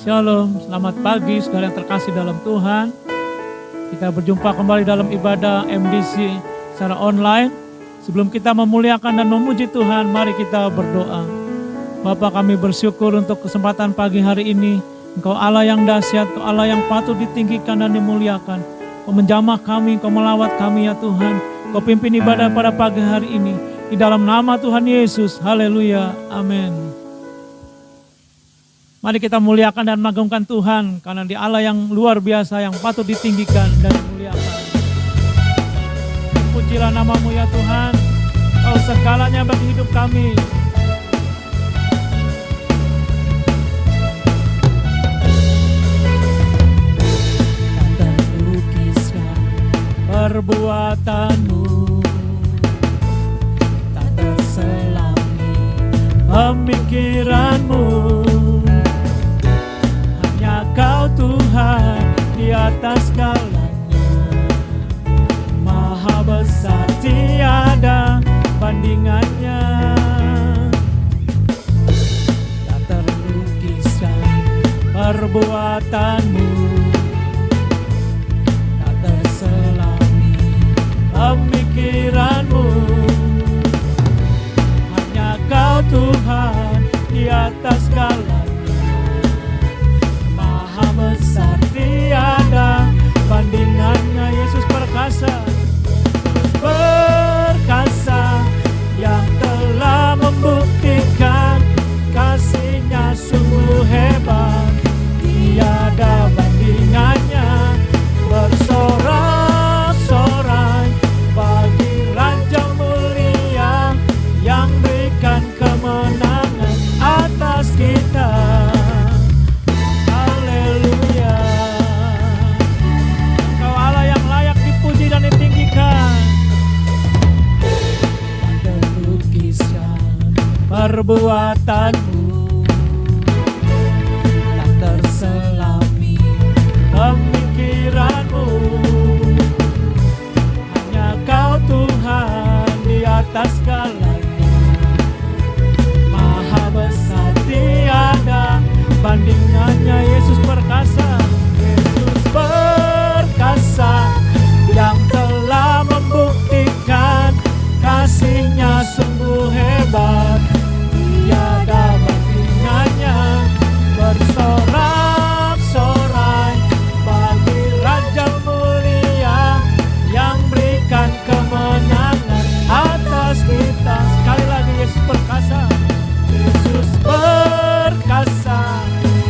Shalom, selamat pagi saudara yang terkasih dalam Tuhan. Kita berjumpa kembali dalam ibadah MDC secara online. Sebelum kita memuliakan dan memuji Tuhan, mari kita berdoa. Bapa, kami bersyukur untuk kesempatan pagi hari ini. Engkau Allah yang dahsyat, Engkau Allah yang patut ditinggikan dan dimuliakan. Engkau menjamah kami, Engkau melawat kami ya Tuhan. Engkau pimpin ibadah pada pagi hari ini. Di dalam nama Tuhan Yesus, haleluya, amin. Mari kita muliakan dan mengagungkan Tuhan, karena Dia Allah yang luar biasa, yang patut ditinggikan dan dimuliakan. Pujilah nama-Mu ya Tuhan, Kau segalanya bagi hidup kami. Tak terlukiskan perbuatan-Mu, tak terselami pemikiran-Mu. Kau Tuhan di atas segalanya, Maha besar tiada bandingannya. Tak terlukiskan perbuatan-Mu, tak terselami pemikiran-Mu. Hanya Kau Tuhan di atas segalanya, besar tiada bandingannya. Yesus perkasa, perkasa yang telah membuktikan kasih-Nya sungguh hebat, tiada bandingannya. Bersorak-sorai bagi Raja mulia yang berikan kemenangan atas kita. Perbuatan-Mu, tak terselami pemikiran-Mu. Hanya Kau Tuhan di atas segalanya, Maha besar tiada bandingannya. Yesus perkasa, Yesus perkasa yang telah membuktikan kasih-Nya sungguh hebat, tiada bandingannya. Bersorak-sorai bagi Raja mulia yang berikan kemenangan atas kita. Sekali lagi, Yesus perkasa, Yesus perkasa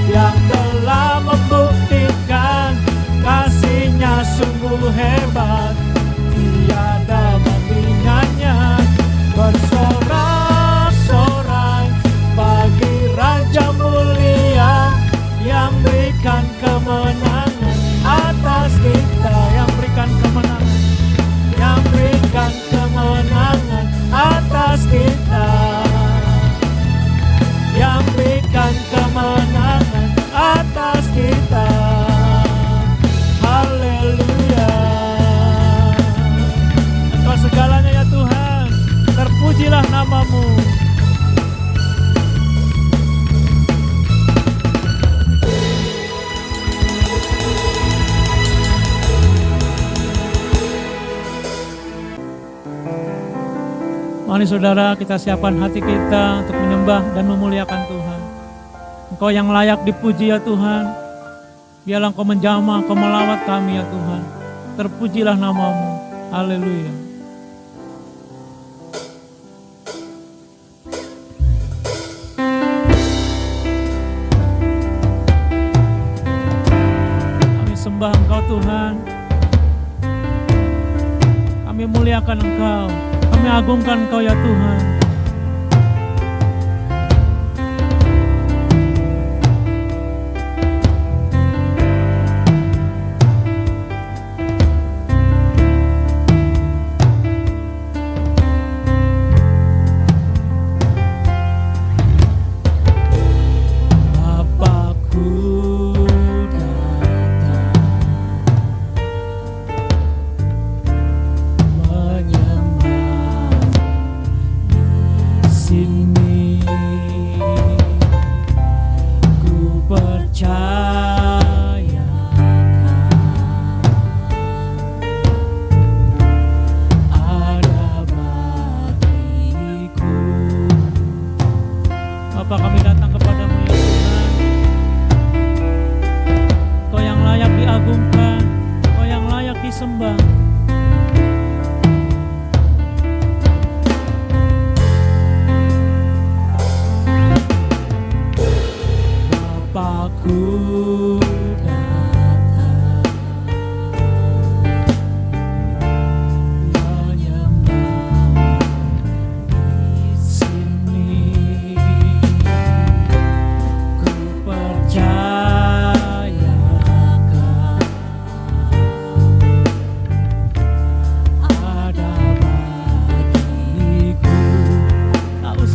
yang telah membuktikan kasih-Nya sungguh hebat, tiada bandingannya. Bersorak-sorai bagi Raja mulia yang berikan kemenangan atas kita, yang berikan kemenangan, yang berikan kemenangan atas kita, yang berikan kemenangan atas kita. Haleluya. Engkau segalanya ya Tuhan, terpujilah nama-Mu. Mari saudara, kita siapkan hati kita untuk menyembah dan memuliakan Tuhan. Engkau yang layak dipuji ya Tuhan. Biarlah Engkau menjamah, Engkau melawat kami ya Tuhan. Terpujilah nama-Mu. Haleluya. Kami sembah Engkau Tuhan. Kami muliakan Engkau. Kami agungkan Engkau ya Tuhan.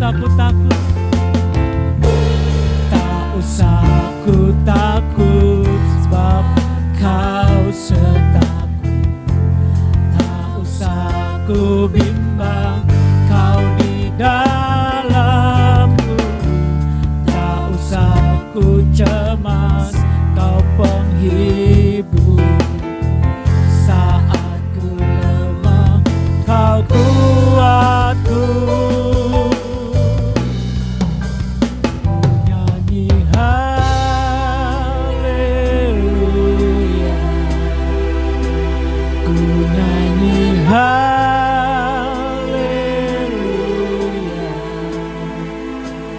usah ku takut, tak usah ku takut, sebab kau sertaku. Tak usah ku bimbang, kau di dalamku. Tak usah ku cemas, kau penghibur. Saat ku lemah, kau kuatku. Nyanyi haleluya, ku nyanyi haleluya.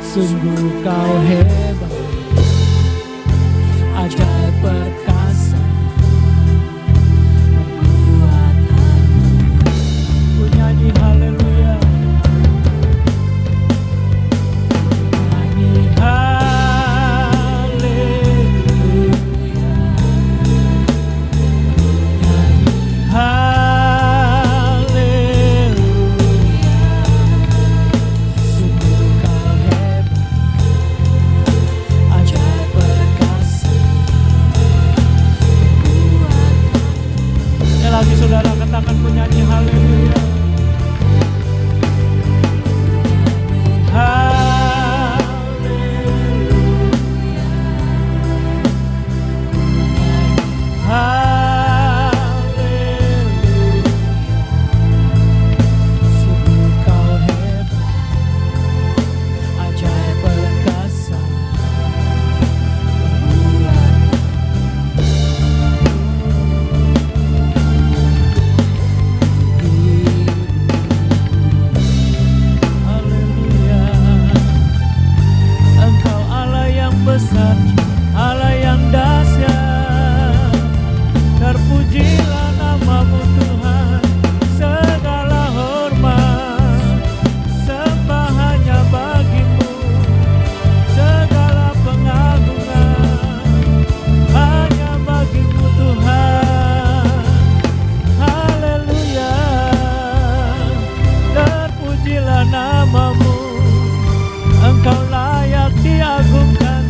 Sungguh kau hebat, ajaib perkasa, membuat hati. Ku nyanyi haleluya, nyanyi haleluya, nyanyi haleluya. Sungguh kau hebat, ajaib perkasa, membuat hati. Sekali lagi saudara katakan ku nyanyi haleluya. Sungguh kau hebat, ajaib perkasa, membuat haleluya. Engkau Allah yang besar, Allah yang dahsyat. Terpujilah namamu Tuhan, segala hormat sembah hanya bagimu, segala pengagungan hanya bagimu Tuhan. Haleluya, terpujilah namamu. Engkau layak diagungkan,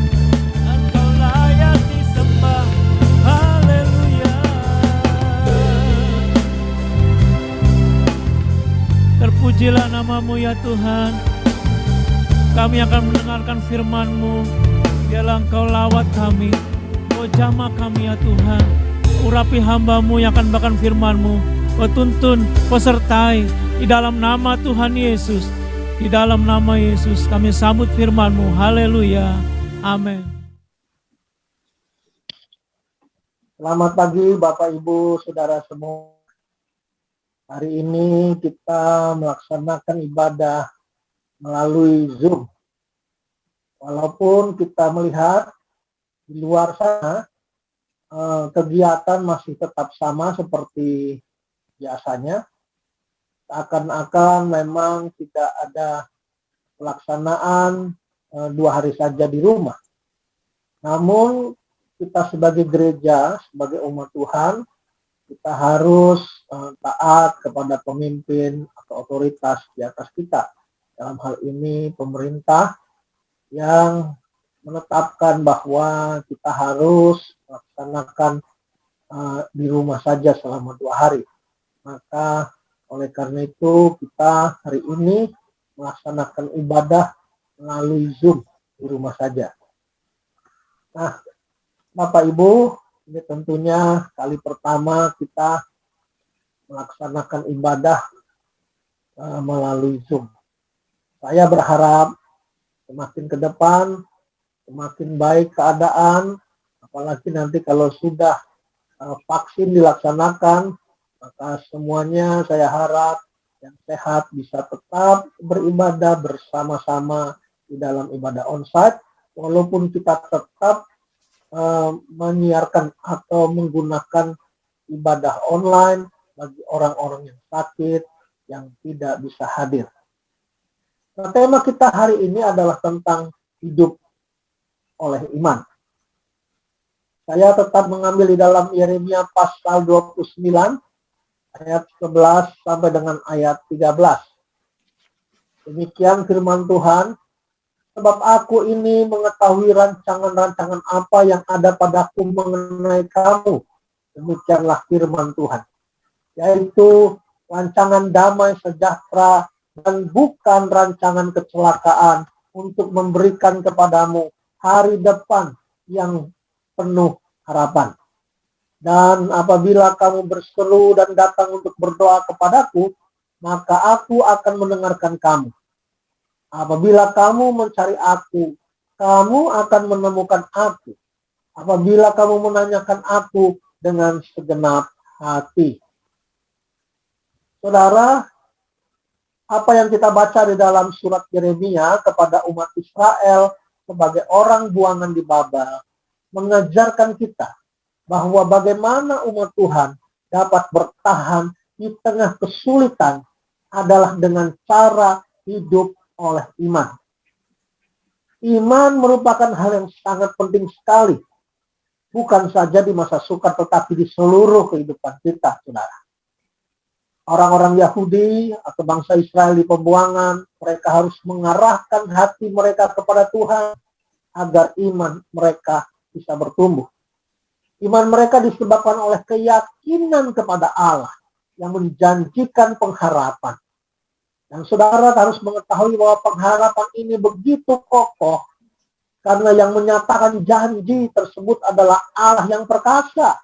engkau layak disembah. Haleluya, terpujilah namamu ya Tuhan. Kami akan mendengarkan firman-Mu. Biarlah engkau lawat kami, kau jamah kami ya Tuhan. Urapi hamba-Mu yang akan bahkan firman-Mu. Kau tuntun, kau sertai. Di dalam nama Tuhan Yesus, di dalam nama Yesus kami sambut firman-Mu. Haleluya, amin. Selamat pagi Bapak Ibu Saudara semua. Hari ini kita melaksanakan ibadah melalui Zoom. Walaupun kita melihat di luar sana kegiatan masih tetap sama seperti biasanya. Seakan-akan memang tidak ada pelaksanaan 2 hari saja di rumah. Namun kita sebagai gereja, sebagai umat Tuhan, kita harus taat kepada pemimpin atau otoritas di atas kita. Dalam hal ini pemerintah yang menetapkan bahwa kita harus melaksanakan di rumah saja selama 2 hari. Maka oleh karena itu kita hari ini melaksanakan ibadah melalui Zoom di rumah saja. Nah, Bapak Ibu, ini tentunya kali pertama kita melaksanakan ibadah melalui Zoom. Saya berharap semakin ke depan, semakin baik keadaan, apalagi nanti kalau sudah vaksin dilaksanakan, maka semuanya saya harap yang sehat bisa tetap beribadah bersama-sama di dalam ibadah onsite, walaupun kita tetap menyiarkan atau menggunakan ibadah online bagi orang-orang yang sakit, yang tidak bisa hadir. Nah, tema kita hari ini adalah tentang hidup oleh iman. Saya tetap mengambil di dalam Yeremia pasal 29, ayat 11 sampai dengan ayat 13. Demikian firman Tuhan. Sebab aku ini mengetahui rancangan-rancangan apa yang ada padaku mengenai kamu. Demikianlah firman Tuhan. Yaitu rancangan damai sejahtera dan bukan rancangan kecelakaan untuk memberikan kepadamu hari depan yang penuh harapan. Dan apabila kamu berseru dan datang untuk berdoa kepadaku, maka aku akan mendengarkan kamu. Apabila kamu mencari aku, kamu akan menemukan aku. Apabila kamu menanyakan aku dengan segenap hati. Saudara, apa yang kita baca di dalam surat Yeremia kepada umat Israel sebagai orang buangan di Babel mengajarkan kita bahwa bagaimana umat Tuhan dapat bertahan di tengah kesulitan adalah dengan cara hidup oleh iman. Iman merupakan hal yang sangat penting sekali. Bukan saja di masa sukar, tetapi di seluruh kehidupan kita, saudara. Orang-orang Yahudi atau bangsa Israel di pembuangan, mereka harus mengarahkan hati mereka kepada Tuhan agar iman mereka bisa bertumbuh. Iman mereka disebabkan oleh keyakinan kepada Allah yang menjanjikan pengharapan. Dan saudara harus mengetahui bahwa pengharapan ini begitu kokoh karena yang menyatakan janji tersebut adalah Allah yang perkasa.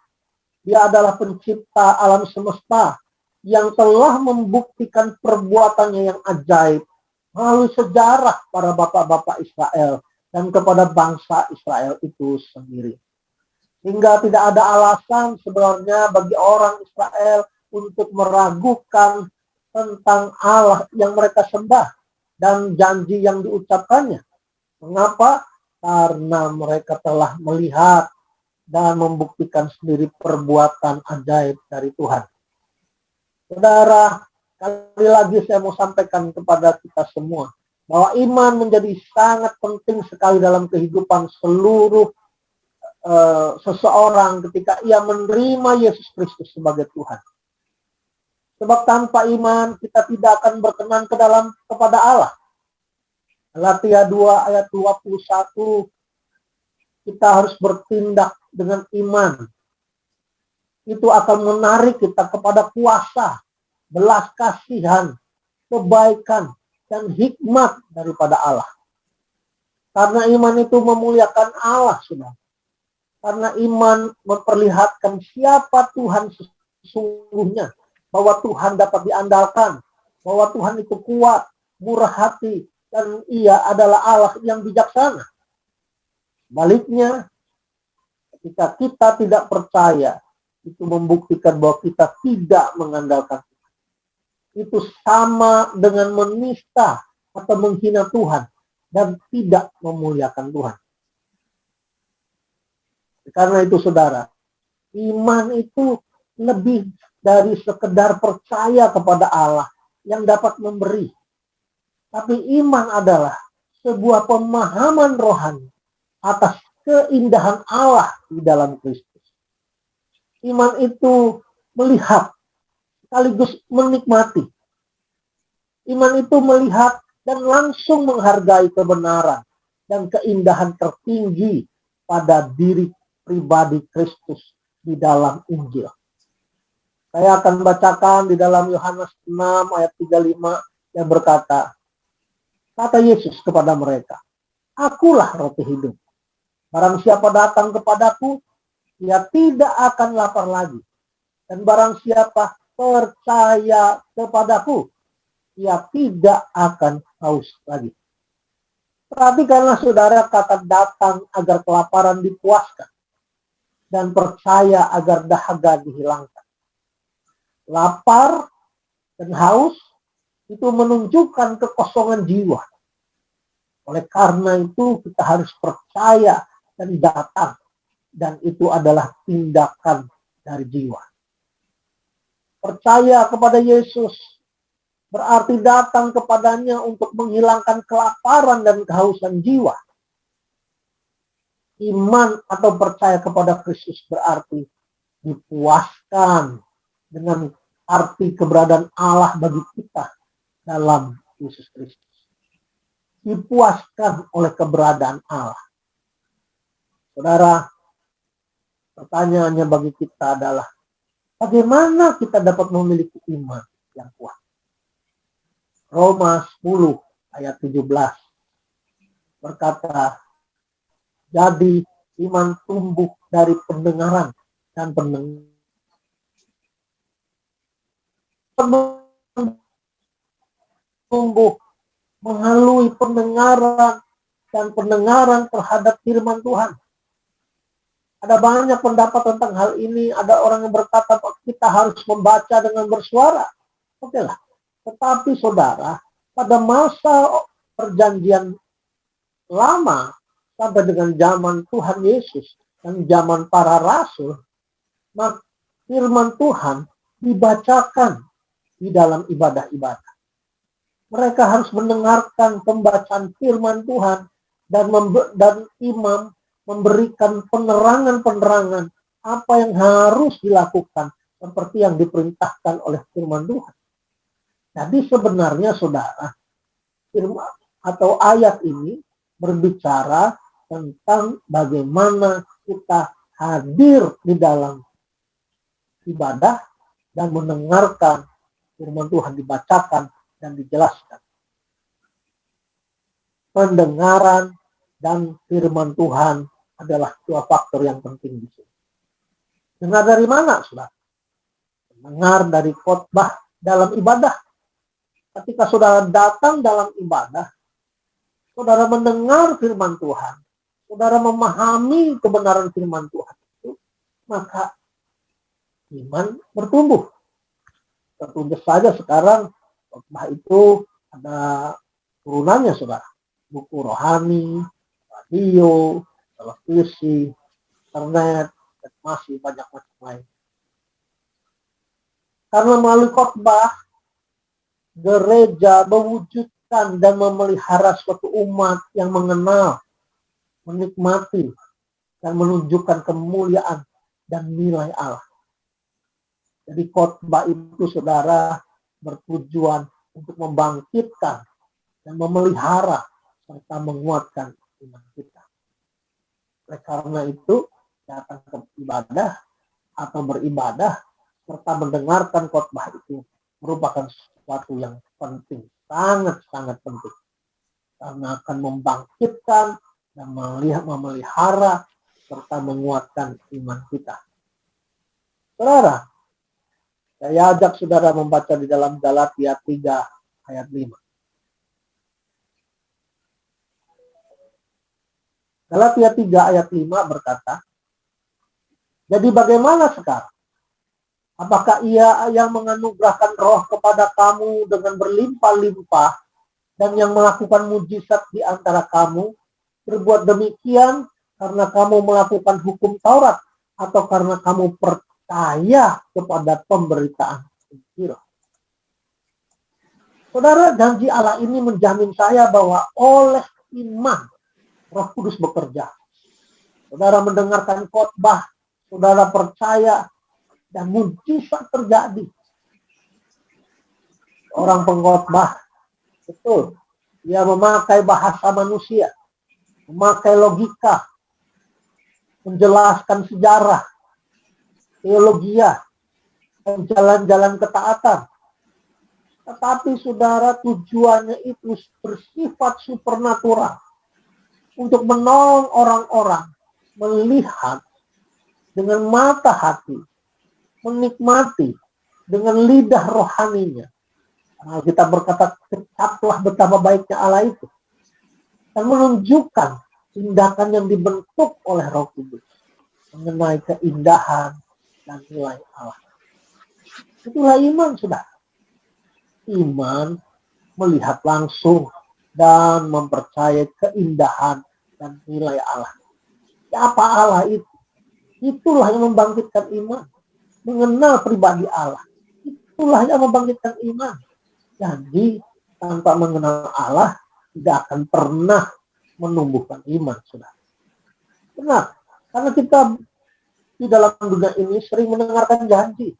Dia adalah pencipta alam semesta yang telah membuktikan perbuatannya yang ajaib melalui sejarah para bapak-bapak Israel dan kepada bangsa Israel itu sendiri. Hingga tidak ada alasan sebenarnya bagi orang Israel untuk meragukan tentang Allah yang mereka sembah dan janji yang diucapkannya. Mengapa? Karena mereka telah melihat dan membuktikan sendiri perbuatan ajaib dari Tuhan. Saudara, kali lagi saya mau sampaikan kepada kita semua bahwa iman menjadi sangat penting sekali dalam kehidupan seluruh seseorang ketika ia menerima Yesus Kristus sebagai Tuhan. Sebab tanpa iman kita tidak akan berkenan kepada Allah. Galatia 2 ayat 21, kita harus bertindak dengan iman. Itu akan menarik kita kepada kuasa, belas kasihan, kebaikan, dan hikmat daripada Allah. Karena iman itu memuliakan Allah, saudara. Karena iman memperlihatkan siapa Tuhan sesungguhnya. Bahwa Tuhan dapat diandalkan. Bahwa Tuhan itu kuat, murah hati, dan ia adalah Allah yang bijaksana. Baliknya, ketika kita tidak percaya, itu membuktikan bahwa kita tidak mengandalkan Tuhan. Itu sama dengan menista atau menghina Tuhan dan tidak memuliakan Tuhan. Karena itu saudara, iman itu lebih dari sekedar percaya kepada Allah yang dapat memberi. Tapi iman adalah sebuah pemahaman rohani atas keindahan Allah di dalam Kristus. Iman itu melihat sekaligus menikmati. Iman itu melihat dan langsung menghargai kebenaran dan keindahan tertinggi pada diri pribadi Kristus di dalam Injil. Saya akan bacakan di dalam Yohanes 6 ayat 35 yang berkata, kata Yesus kepada mereka, akulah roti hidup. Barang siapa datang kepadaku, ia tidak akan lapar lagi. Dan barang siapa percaya kepadaku, ia tidak akan haus lagi. Perhatikanlah saudara kata datang agar kelaparan dipuaskan. Dan percaya agar dahaga dihilangkan. Lapar dan haus itu menunjukkan kekosongan jiwa. Oleh karena itu kita harus percaya dan datang. Dan itu adalah tindakan dari jiwa. Percaya kepada Yesus berarti datang kepadanya untuk menghilangkan kelaparan dan kehausan jiwa. Iman atau percaya kepada Kristus berarti dipuaskan dengan arti keberadaan Allah bagi kita dalam Yesus Kristus. dipuaskan oleh keberadaan Allah. Saudara, pertanyaannya bagi kita adalah, bagaimana kita dapat memiliki iman yang kuat? Roma 10 ayat 17 berkata, jadi iman tumbuh dari pendengaran dan tumbuh melalui pendengaran dan pendengaran terhadap firman Tuhan. Ada banyak pendapat tentang hal ini. Ada orang yang berkata kita harus membaca dengan bersuara. Oke lah. Tetapi saudara, pada masa perjanjian lama sampai dengan zaman Tuhan Yesus dan zaman para rasul, maka firman Tuhan dibacakan di dalam ibadah-ibadah. Mereka harus mendengarkan pembacaan firman Tuhan dan imam memberikan penerangan-penerangan apa yang harus dilakukan seperti yang diperintahkan oleh firman Tuhan. Jadi sebenarnya saudara, firman atau ayat ini berbicara tentang bagaimana kita hadir di dalam ibadah dan mendengarkan firman Tuhan dibacakan dan dijelaskan. Pendengaran dan firman Tuhan adalah dua faktor yang penting di sini. Dengar dari mana, saudara? Dengar dari khotbah dalam ibadah. Ketika saudara datang dalam ibadah, saudara mendengar firman Tuhan, saudara memahami kebenaran firman Tuhan itu, maka iman bertumbuh. Tentu saja sekarang khotbah itu ada turunannya, saudara. Buku rohani, radio, televisi, internet, dan masih banyak macam lain. Karena melalui khotbah, gereja mewujudkan dan memelihara suatu umat yang mengenal, menikmati, dan menunjukkan kemuliaan dan nilai Allah. Jadi khotbah itu, saudara, bertujuan untuk membangkitkan dan memelihara serta menguatkan iman kita. Oleh karena itu, datang ke ibadah atau beribadah serta mendengarkan khotbah itu merupakan sesuatu yang penting, sangat-sangat penting. Karena akan membangkitkan dan memelihara serta menguatkan iman kita. Saudara, saya ajak saudara membaca di dalam Galatia 3 ayat 5. Galatia 3 ayat 5 berkata, jadi bagaimana sekarang? Apakah ia yang menganugerahkan roh kepada kamu dengan berlimpah-limpah dan yang melakukan mujizat di antara kamu berbuat demikian karena kamu melakukan hukum Taurat atau karena kamu percaya kepada pemberitaan Injil? Saudara, janji Allah ini menjamin saya bahwa oleh iman Roh Kudus bekerja. Saudara mendengarkan khotbah, saudara percaya, dan mujizat terjadi. Orang pengkhotbah, betul, dia memakai bahasa manusia, memakai logika, menjelaskan sejarah, teologia, dan jalan-jalan ketaatan. Tetapi saudara, tujuannya itu bersifat supernatural. Untuk menolong orang-orang melihat dengan mata hati, menikmati dengan lidah rohaninya. Kalau kita berkata, kecaplah betapa baiknya Allah itu. Dan menunjukkan tindakan yang dibentuk oleh Roh Kudus mengenai keindahan dan nilai Allah. Itulah iman, saudara. Iman melihat langsung dan mempercayai keindahan dan nilai Allah. Siapa Allah itu? Itulah yang membangkitkan iman. Mengenal pribadi Allah. Itulah yang membangkitkan iman. Jadi, tanpa mengenal Allah, tidak akan pernah menumbuhkan iman, saudara. Benar. Karena kita di dalam dunia ini sering mendengarkan janji.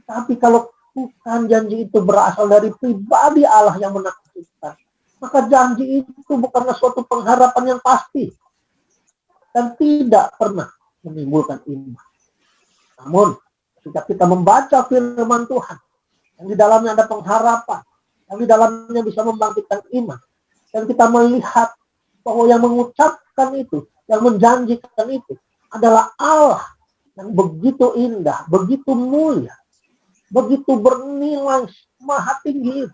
Tapi kalau bukan janji itu berasal dari pribadi Allah yang menakjubkan, Maka janji itu bukanlah suatu pengharapan yang pasti dan tidak pernah menimbulkan iman. Namun, ketika kita membaca firman Tuhan, yang di dalamnya ada pengharapan, yang di dalamnya bisa membangkitkan iman, dan kita melihat bahwa yang mengucapkan itu, yang menjanjikan itu adalah Allah yang begitu indah, begitu mulia, begitu bernilai maha tinggi,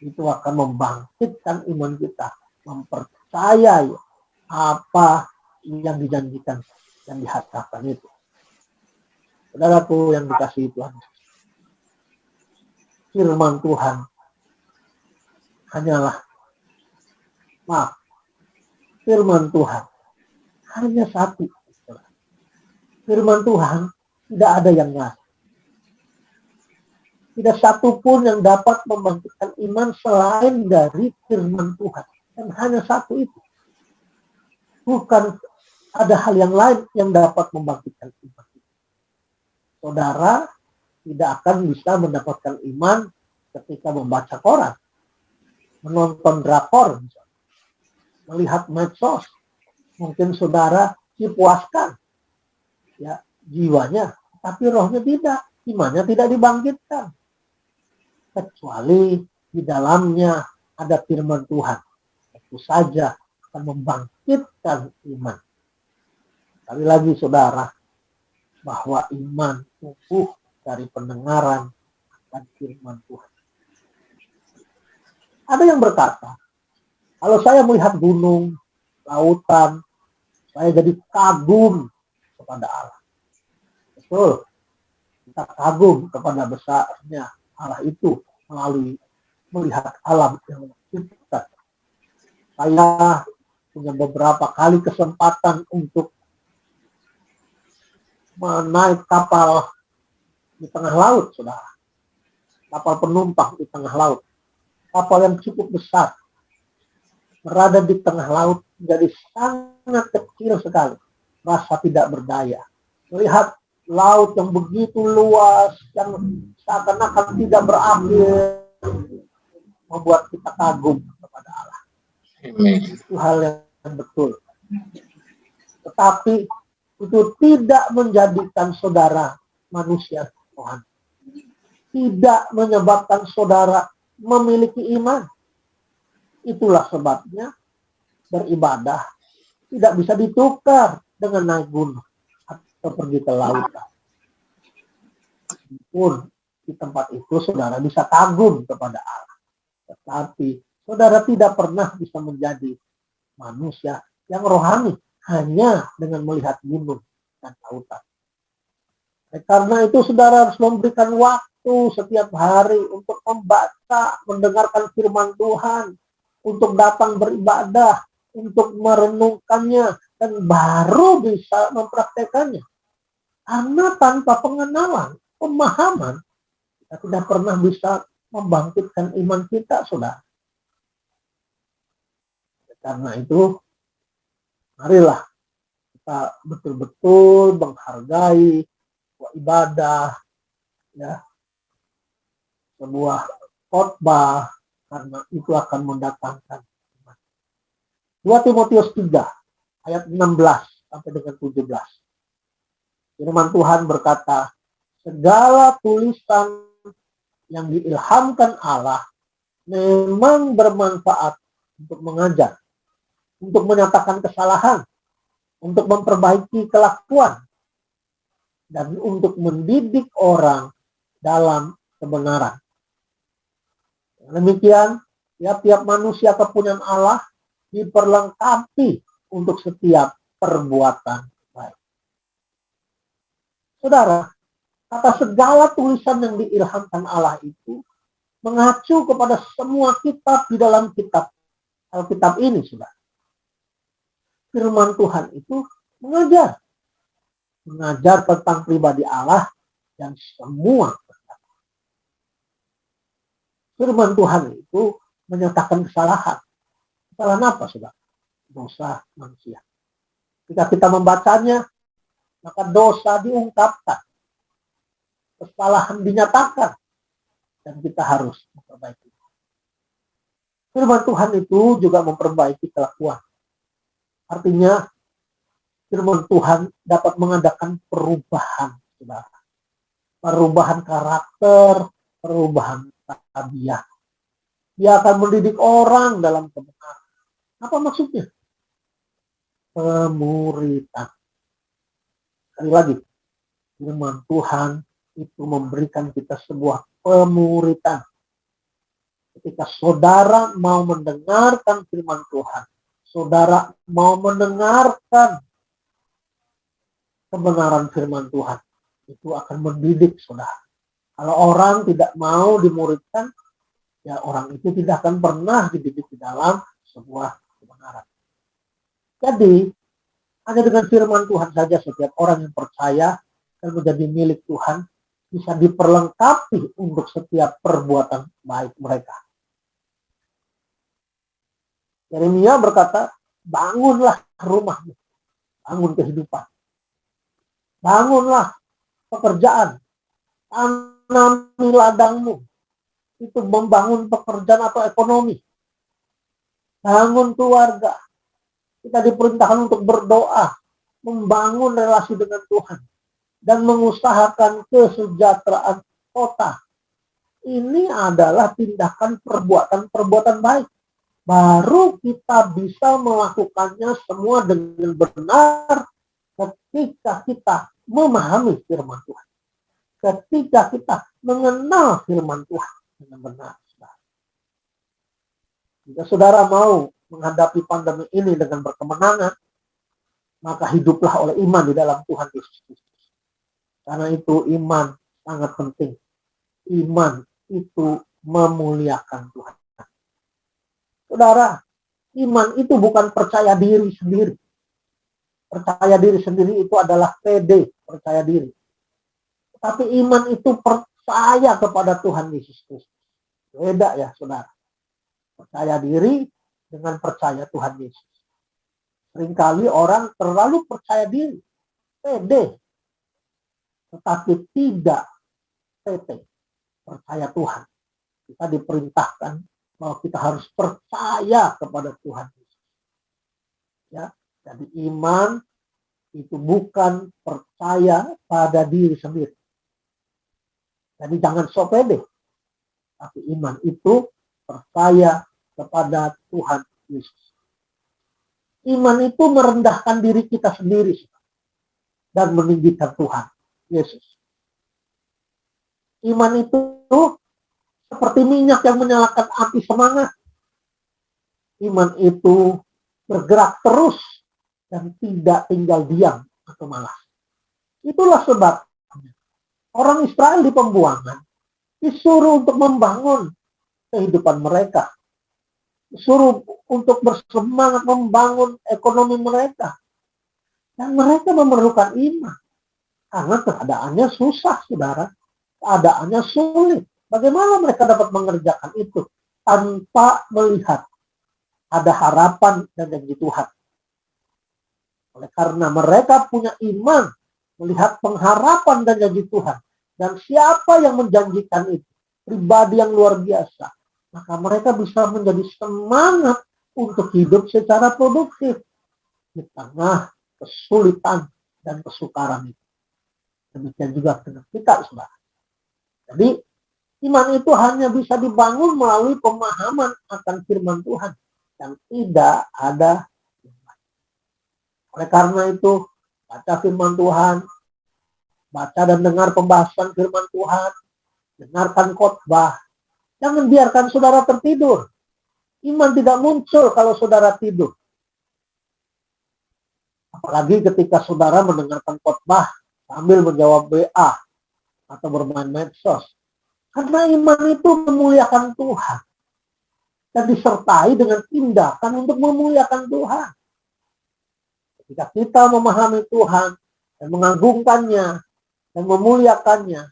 itu akan membangkitkan iman kita, mempercayai apa yang dijanjikan, yang diharapkan itu. Saudaraku yang dikasihi Tuhan, firman Tuhan hanyalah, firman Tuhan hanya satu. Firman Tuhan tidak ada yang lain. Tidak satu pun yang dapat membangkitkan iman selain dari firman Tuhan. Dan hanya satu itu. Bukan ada hal yang lain yang dapat membangkitkan iman. Saudara tidak akan bisa mendapatkan iman ketika membaca koran, menonton drakor, melihat medsos. Mungkin saudara dipuaskan ya jiwanya, tapi rohnya tidak, imannya tidak dibangkitkan. Kecuali di dalamnya ada firman Tuhan, itu saja akan membangkitkan iman. Sekali lagi saudara, bahwa iman tumbuh dari pendengaran akan firman Tuhan. Ada yang berkata, kalau saya melihat gunung, lautan, saya jadi kagum kepada Allah. Betul, kita kagum kepada besarnya Allah itu melalui melihat alam yang menciptakan. Saya punya beberapa kali kesempatan untuk menaik kapal di tengah laut, saudara. Kapal penumpang di tengah laut. Kapal yang cukup besar. Berada di tengah laut menjadi sangat kecil sekali. Rasa tidak berdaya. Melihat laut yang begitu luas, yang seakan-akan tidak berakhir, membuat kita kagum kepada Allah. Itu hal yang betul. Tetapi itu tidak menjadikan saudara manusia Tuhan. Tidak menyebabkan saudara memiliki iman. Itulah sebabnya beribadah tidak bisa ditukar dengan naik gunung atau pergi ke lautan. Pun di tempat itu saudara bisa kagum kepada Allah. Tetapi saudara tidak pernah bisa menjadi manusia yang rohani hanya dengan melihat gunung dan lautan. Karena itu saudara harus memberikan waktu setiap hari untuk membaca, mendengarkan firman Tuhan, untuk datang beribadah, untuk merenungkannya, dan baru bisa mempraktekannya. Karena tanpa pengenalan, pemahaman, kita tidak pernah bisa membangkitkan iman kita, saudara. Karena itu, marilah kita betul-betul menghargai ibadah, ya, sebuah khotbah, karena itu akan mendatangkan iman. 2 Timotius 3 ayat 16 sampai dengan 17. Firman Tuhan berkata, segala tulisan yang diilhamkan Allah memang bermanfaat untuk mengajar, untuk menyatakan kesalahan, untuk memperbaiki kelakuan, dan untuk mendidik orang dalam kebenaran. Demikian, tiap-tiap manusia kepunyaan Allah diperlengkapi untuk setiap perbuatan baik. Saudara, kata segala tulisan yang diilhamkan Allah itu mengacu kepada semua kitab di dalam kitab Alkitab ini, saudara. Firman Tuhan itu mengajar tentang pribadi Allah dan semua. Firman Tuhan itu menyatakan kesalahan. Kesalahan apa, saudara? Dosa manusia. Jika kita membacanya, maka dosa diungkapkan. Kesalahan dinyatakan. Dan kita harus memperbaiki. Firman Tuhan itu juga memperbaiki kelakuan. Artinya, firman Tuhan dapat mengadakan perubahan, saudara. Perubahan karakter, perubahan tabiat. Dia akan mendidik orang dalam kebenaran. Apa maksudnya? Pemuritan. Sekali lagi, firman Tuhan itu memberikan kita sebuah pemuritan. Ketika saudara mau mendengarkan firman Tuhan, saudara mau mendengarkan kebenaran firman Tuhan, itu akan mendidik saudara. Kalau orang tidak mau dimuridkan, ya orang itu tidak akan pernah dididik di dalam sebuah kebenaran. Jadi, hanya dengan firman Tuhan saja setiap orang yang percaya dan menjadi milik Tuhan bisa diperlengkapi untuk setiap perbuatan baik mereka. Yeremia berkata, bangunlah rumahmu, bangun kehidupan. Bangunlah pekerjaan, tanami ladangmu. Itu membangun pekerjaan atau ekonomi. Bangun keluarga. Kita diperintahkan untuk berdoa, membangun relasi dengan Tuhan, dan mengusahakan kesejahteraan kota. Ini adalah tindakan perbuatan-perbuatan baik. Baru kita bisa melakukannya semua dengan benar ketika kita memahami firman Tuhan. Ketika kita mengenal firman Tuhan dengan benar. Jika saudara mau menghadapi pandemi ini dengan berkemenangan, maka hiduplah oleh iman di dalam Tuhan Yesus Kristus. Karena itu iman sangat penting. Iman itu memuliakan Tuhan. Saudara, iman itu bukan percaya diri sendiri. Percaya diri sendiri itu adalah PD, percaya diri. Tapi iman itu percaya kepada Tuhan Yesus Kristus. Beda ya, saudara. Percaya diri dengan percaya Tuhan Yesus. Seringkali orang terlalu percaya diri, PD, tetapi tidak PT, percaya Tuhan. Kita diperintahkan bahwa kita harus percaya kepada Tuhan Yesus. Ya, jadi iman itu bukan percaya pada diri sendiri. Jadi jangan sok pede. Tapi iman itu percaya kepada Tuhan Yesus. Iman itu merendahkan diri kita sendiri dan meninggikan Tuhan Yesus. Iman itu seperti minyak yang menyalakan api semangat. Iman itu bergerak terus dan tidak tinggal diam atau malas. Itulah sebab orang Israel di pembuangan disuruh untuk membangun kehidupan mereka. Disuruh untuk bersemangat membangun ekonomi mereka. Dan mereka memerlukan iman. Karena keadaannya susah, saudara. Keadaannya sulit. Bagaimana mereka dapat mengerjakan itu tanpa melihat ada harapan dan janji Tuhan? Oleh karena mereka punya iman, melihat pengharapan dan janji Tuhan. Dan siapa yang menjanjikan itu? Pribadi yang luar biasa. Maka mereka bisa menjadi semangat untuk hidup secara produktif di tengah kesulitan dan kesukaran itu. Demikian juga dengan kita, saudara. Jadi, iman itu hanya bisa dibangun melalui pemahaman akan firman Tuhan yang tidak ada iman. Oleh karena itu, baca firman Tuhan, baca dan dengar pembahasan firman Tuhan, dengarkan khotbah. Jangan biarkan saudara tertidur. Iman tidak muncul kalau saudara tidur. Apalagi ketika saudara mendengarkan khotbah sambil menjawab WA atau bermain medsos. Karena iman itu memuliakan Tuhan. Dan disertai dengan tindakan untuk memuliakan Tuhan. Ketika kita memahami Tuhan dan mengagungkannya dan memuliakannya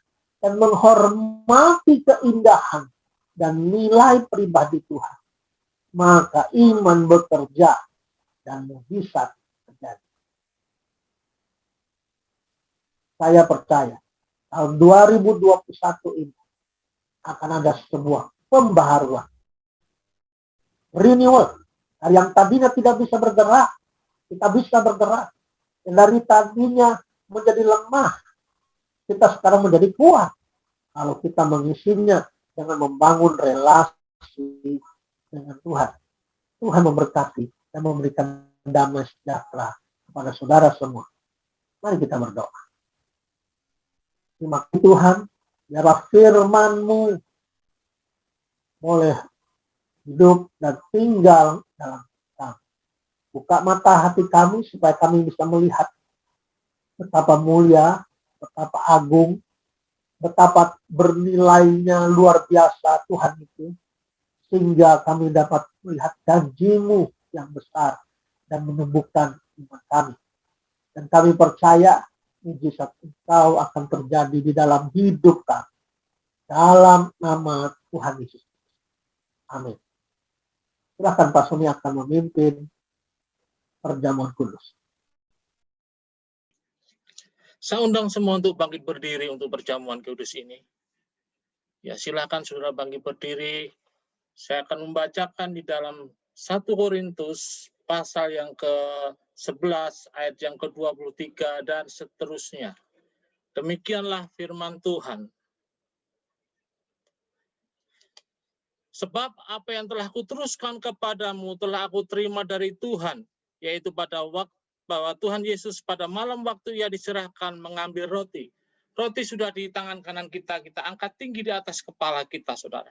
dan menghormati keindahan dan nilai pribadi Tuhan, maka iman bekerja dan mujizat terjadi. Saya percaya tahun 2021 ini akan ada sebuah pembaharuan. renewal. Yang tadinya tidak bisa bergerak, kita bisa bergerak. Yang dari tadinya menjadi lemah, kita sekarang menjadi kuat. Kalau kita mengisinya dengan membangun relasi dengan Tuhan. Tuhan memberkati dan memberikan damai sejahtera kepada saudara semua. Mari kita berdoa. Terima kasih Tuhan, biarlah firman-Mu boleh hidup dan tinggal dalam kami. Buka mata hati kami supaya kami bisa melihat betapa mulia, betapa agung, betapa bernilainya luar biasa Tuhan itu, sehingga kami dapat melihat janji-Mu yang besar dan menumbuhkan iman kami. Dan kami percaya mujizat Engkau akan terjadi di dalam hidup kami. Dalam nama Tuhan Yesus. Amin. Silakan Pak Sony akan memimpin perjamuan kudus. Saya undang semua untuk bangkit berdiri untuk perjamuan kudus ini. Ya, silakan saudara bangkit berdiri. Saya akan membacakan di dalam 1 Korintus pasal yang ke-11 ayat yang ke-23 dan seterusnya. Demikianlah firman Tuhan. Sebab apa yang telah kuteruskan kepadamu telah aku terima dari Tuhan, yaitu pada waktu bahwa Tuhan Yesus pada malam waktu Ia diserahkan mengambil roti. Roti sudah di tangan kanan kita, kita angkat tinggi di atas kepala kita, saudara.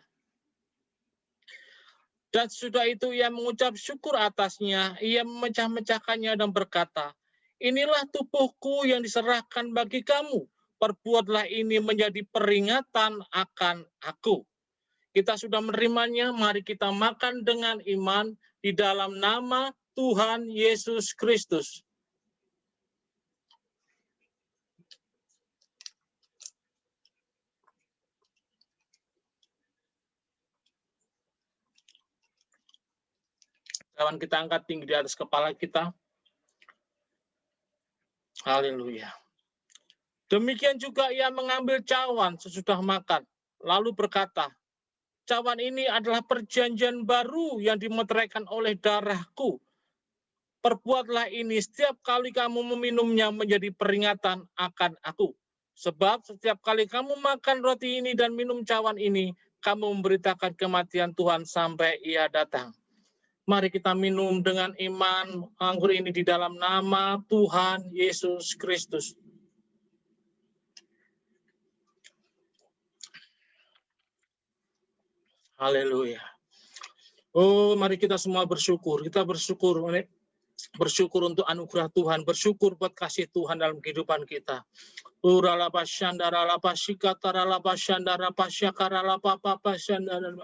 Dan sudah itu Ia mengucap syukur atasnya, Ia memecah-mecahkannya dan berkata, inilah tubuhku yang diserahkan bagi kamu, perbuatlah ini menjadi peringatan akan aku. Kita sudah menerimanya, mari kita makan dengan iman di dalam nama Tuhan Yesus Kristus. Kawan kita angkat tinggi di atas kepala kita. Haleluya. Demikian juga Ia mengambil cawan sesudah makan, lalu berkata, cawan ini adalah perjanjian baru yang dimeteraikan oleh darahku. Perbuatlah ini setiap kali kamu meminumnya menjadi peringatan akan aku. Sebab setiap kali kamu makan roti ini dan minum cawan ini, kamu memberitakan kematian Tuhan sampai Ia datang. Mari kita minum dengan iman anggur ini di dalam nama Tuhan Yesus Kristus. Haleluya. Oh, mari kita semua bersyukur. Kita bersyukur untuk anugerah Tuhan, bersyukur buat kasih Tuhan dalam kehidupan kita. Urala pasyandara la pasyikatara la pasyandara pasyakara la papa syandara.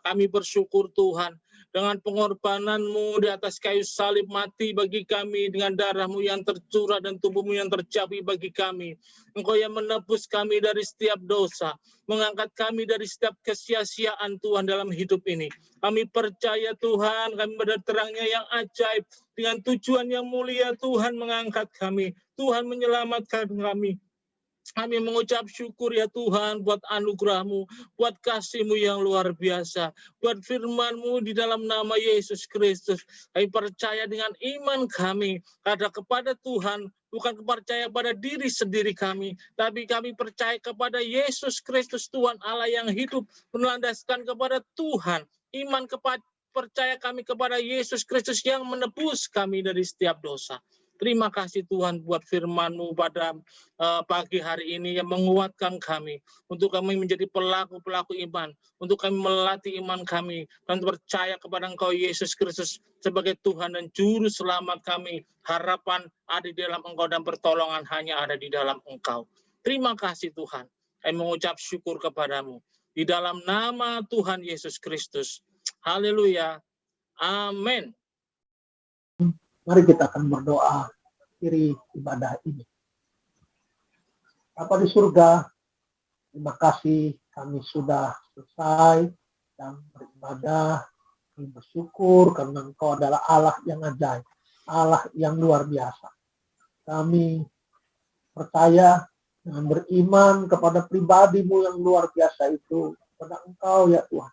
Kami bersyukur Tuhan dengan pengorbanan-Mu di atas kayu salib mati bagi kami, dengan darah-Mu yang tercurah dan tubuh-Mu yang tercapai bagi kami. Engkau yang menebus kami dari setiap dosa, mengangkat kami dari setiap kesia-siaan Tuhan dalam hidup ini. Kami percaya Tuhan, kami pada terangnya yang ajaib, dengan tujuan yang mulia Tuhan mengangkat kami, Tuhan menyelamatkan kami. Kami mengucap syukur ya Tuhan buat anugerah-Mu, buat kasih-Mu yang luar biasa, buat firman-Mu di dalam nama Yesus Kristus. Kami percaya dengan iman kami karena kepada Tuhan, bukan percaya pada diri sendiri kami, tapi kami percaya kepada Yesus Kristus Tuhan Allah yang hidup, melandaskan kepada Tuhan. Iman percaya kami kepada Yesus Kristus yang menebus kami dari setiap dosa. Terima kasih Tuhan buat firman-Mu pada pagi hari ini yang menguatkan kami, untuk kami menjadi pelaku-pelaku iman, untuk kami melatih iman kami, dan percaya kepada Engkau Yesus Kristus sebagai Tuhan dan Juru Selamat kami. Harapan ada di dalam Engkau dan pertolongan hanya ada di dalam Engkau. Terima kasih Tuhan. Kami mengucap syukur kepadamu. Di dalam nama Tuhan Yesus Kristus. Haleluya. Amin. Mari kita akan berdoa akhiri ibadah ini. Bapa di surga, terima kasih kami sudah selesai dan beribadah. Kami bersyukur karena Engkau adalah Allah yang ajaib, Allah yang luar biasa. Kami percaya dengan beriman kepada pribadi-Mu yang luar biasa itu, kepada Engkau ya Tuhan.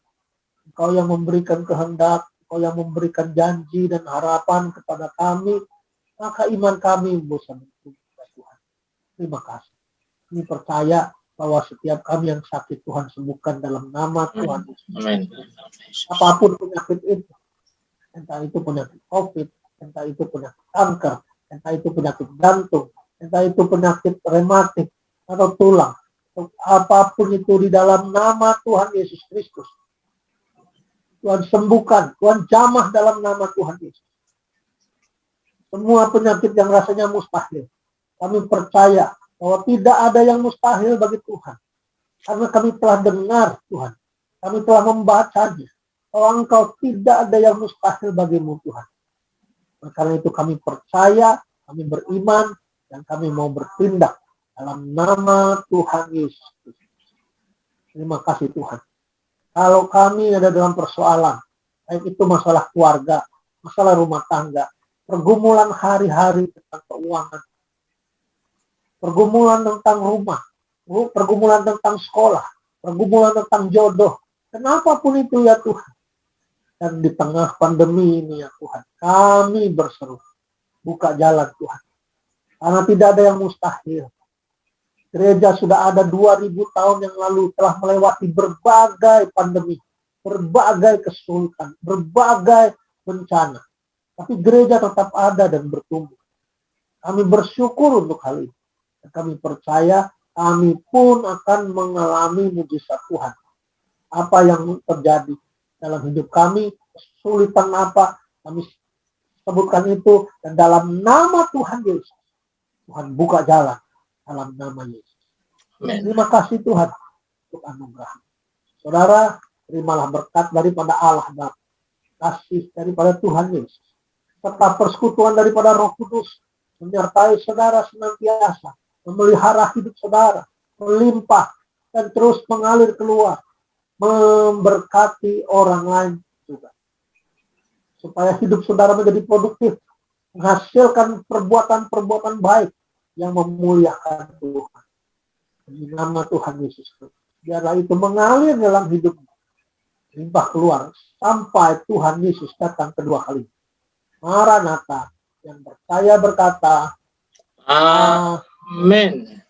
Engkau yang memberikan kehendak, Engkau yang memberikan janji dan harapan kepada kami, maka iman kami bisa bertumbuh ya Tuhan. Terima kasih. Kami percaya bahwa setiap kami yang sakit Tuhan sembuhkan dalam nama Tuhan Yesus. Amin. Apapun penyakit itu, entah itu penyakit COVID, entah itu penyakit kanker, entah itu penyakit jantung, entah itu penyakit rematik atau tulang, apapun itu di dalam nama Tuhan Yesus Kristus. Tuhan sembuhkan, Tuhan jamah dalam nama Tuhan Yesus. Semua penyakit yang rasanya mustahil, kami percaya bahwa tidak ada yang mustahil bagi Tuhan. Karena kami telah dengar Tuhan, kami telah membacanya, bahwa Engkau tidak ada yang mustahil bagimu Tuhan. Karena itu kami percaya, kami beriman, dan kami mau bertindak dalam nama Tuhan Yesus. Terima kasih Tuhan. Kalau kami ada dalam persoalan, baik itu masalah keluarga, masalah rumah tangga, pergumulan hari-hari tentang keuangan, pergumulan tentang rumah, pergumulan tentang sekolah, pergumulan tentang jodoh, kenapapun itu ya Tuhan. Dan di tengah pandemi ini ya Tuhan, kami berseru, buka jalan Tuhan. Karena tidak ada yang mustahil. Gereja sudah ada 2000 tahun yang lalu telah melewati berbagai pandemi, berbagai kesulitan, berbagai bencana. Tapi gereja tetap ada dan bertumbuh. Kami bersyukur untuk hal itu. Dan kami percaya kami pun akan mengalami mujizat Tuhan. Apa yang terjadi dalam hidup kami, kesulitan apa, kami sebutkan itu. Dan dalam nama Tuhan Yesus, Tuhan buka jalan dalam nama Yesus. Terima kasih Tuhan untuk anugerah. Saudara, terimalah berkat daripada Allah dan kasih daripada Tuhan Yesus, serta persekutuan daripada Roh Kudus menyertai saudara senantiasa, memelihara hidup saudara, melimpah dan terus mengalir keluar, memberkati orang lain juga. Supaya hidup saudara menjadi produktif, menghasilkan perbuatan-perbuatan baik yang memuliakan Tuhan. Di nama Tuhan Yesus, biarlah itu mengalir dalam hidupmu, limpah keluar sampai Tuhan Yesus datang kedua kali. Maranatha, yang percaya berkata, Amin.